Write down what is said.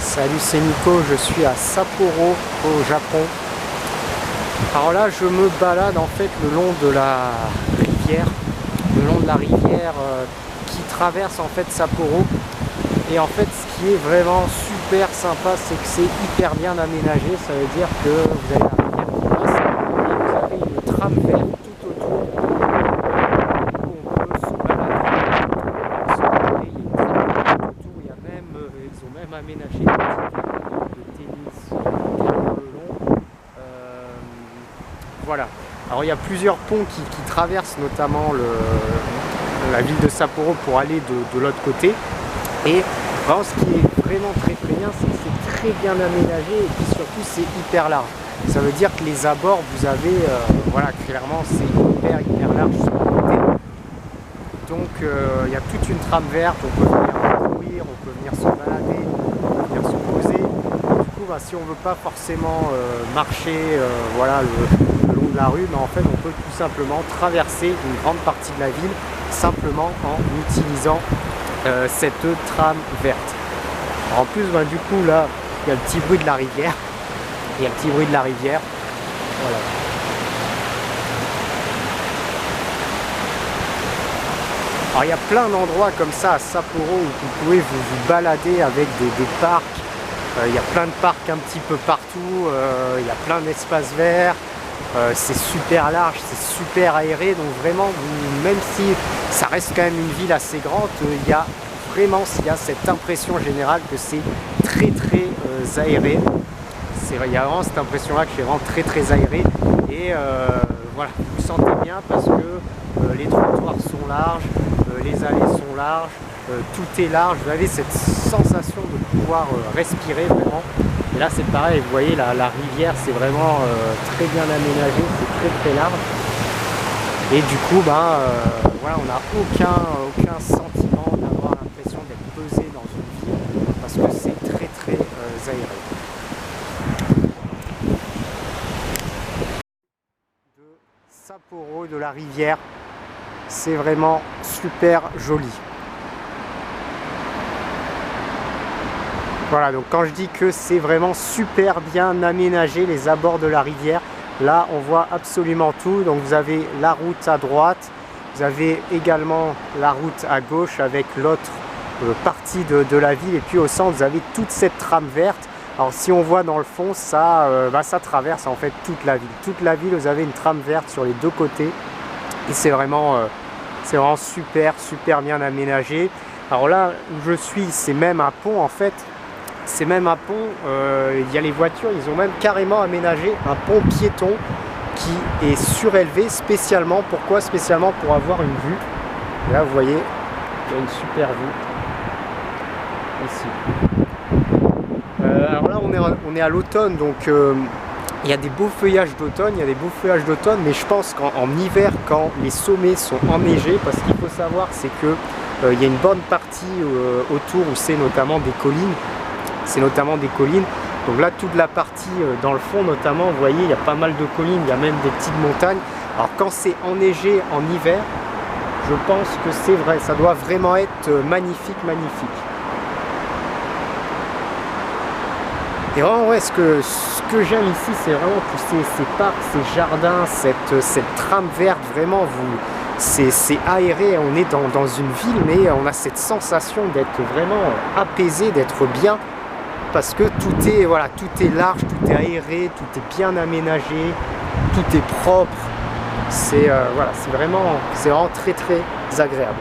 Salut, c'est Nico, je suis à Sapporo au Japon. Alors là je me balade en fait le long de la rivière, qui traverse en fait Sapporo. Et en fait ce qui est vraiment super sympa, c'est que c'est hyper bien aménagé. Ça veut dire que vous avez la rivière qui passe et vous avez une trame verte tout autour. On peut se balader, il y a une trame verte tout autour. Il y a même, ils ont même aménagé de tennis derrière le long. Voilà. Alors il y a plusieurs ponts qui traversent notamment la ville de Sapporo pour aller de l'autre côté. Et vraiment, ce qui est vraiment très bien, c'est que c'est très bien aménagé et puis surtout c'est hyper large. Ça veut dire que les abords, vous avez, voilà, clairement c'est hyper large sur le côté. Donc il y a toute une trame verte, on peut venir courir, on peut venir se balader, on peut venir se poser. Du coup, si on ne veut pas forcément marcher voilà, le long de la rue, en fait on peut tout simplement traverser une grande partie de la ville simplement en utilisant cette trame verte. Alors en plus, du coup, là, il y a le petit bruit de la rivière. Voilà. Alors il y a plein d'endroits comme ça à Sapporo où vous pouvez vous balader avec des parcs. Il y a plein de parcs un petit peu partout. Il y a plein d'espaces verts. C'est super large, c'est super aéré, donc vraiment, même si ça reste quand même une ville assez grande, il y a vraiment cette impression générale que c'est très aéré. Il y a vraiment cette impression là que c'est vraiment très aéré, et voilà, vous vous sentez bien parce que les trottoirs sont larges, les allées sont larges, tout est large, vous avez cette sensation de pouvoir respirer vraiment. Et là c'est pareil, vous voyez la rivière, c'est vraiment très bien aménagé, c'est très large. Et du coup voilà, on n'a aucun sentiment d'avoir l'impression d'être pesé dans une ville parce que c'est très aéré. De Sapporo, de la rivière, c'est vraiment super joli. Voilà, donc quand je dis que c'est vraiment super bien aménagé les abords de la rivière, là on voit absolument tout. Donc vous avez la route à droite, vous avez également la route à gauche avec l'autre partie de la ville, et puis au centre vous avez toute cette trame verte. Alors si on voit dans le fond, ça traverse en fait toute la ville. Toute la ville, vous avez une trame verte sur les deux côtés et c'est vraiment super bien aménagé. Alors là où je suis, c'est même un pont en fait. C'est même un pont, il y a les voitures, ils ont même carrément aménagé un pont piéton qui est surélevé spécialement. Pourquoi? Spécialement pour avoir une vue. Et là vous voyez, il y a une super vue ici. Alors là on est à l'automne, donc il y a des beaux feuillages d'automne, mais je pense qu'en hiver, quand les sommets sont enneigés, parce qu'il faut savoir c'est que il y a une bonne partie autour où c'est notamment des collines. Donc là toute la partie dans le fond notamment, vous voyez, il y a pas mal de collines, il y a même des petites montagnes. Alors quand c'est enneigé en hiver, je pense que c'est vrai, ça doit vraiment être magnifique. Et vraiment ouais, ce que j'aime ici, c'est vraiment tous ces parcs, ces jardins, cette trame verte, vraiment c'est aéré. On est dans une ville, mais on a cette sensation d'être vraiment apaisé, d'être bien. Parce que tout est large, tout est aéré, tout est bien aménagé, tout est propre. C'est vraiment très agréable.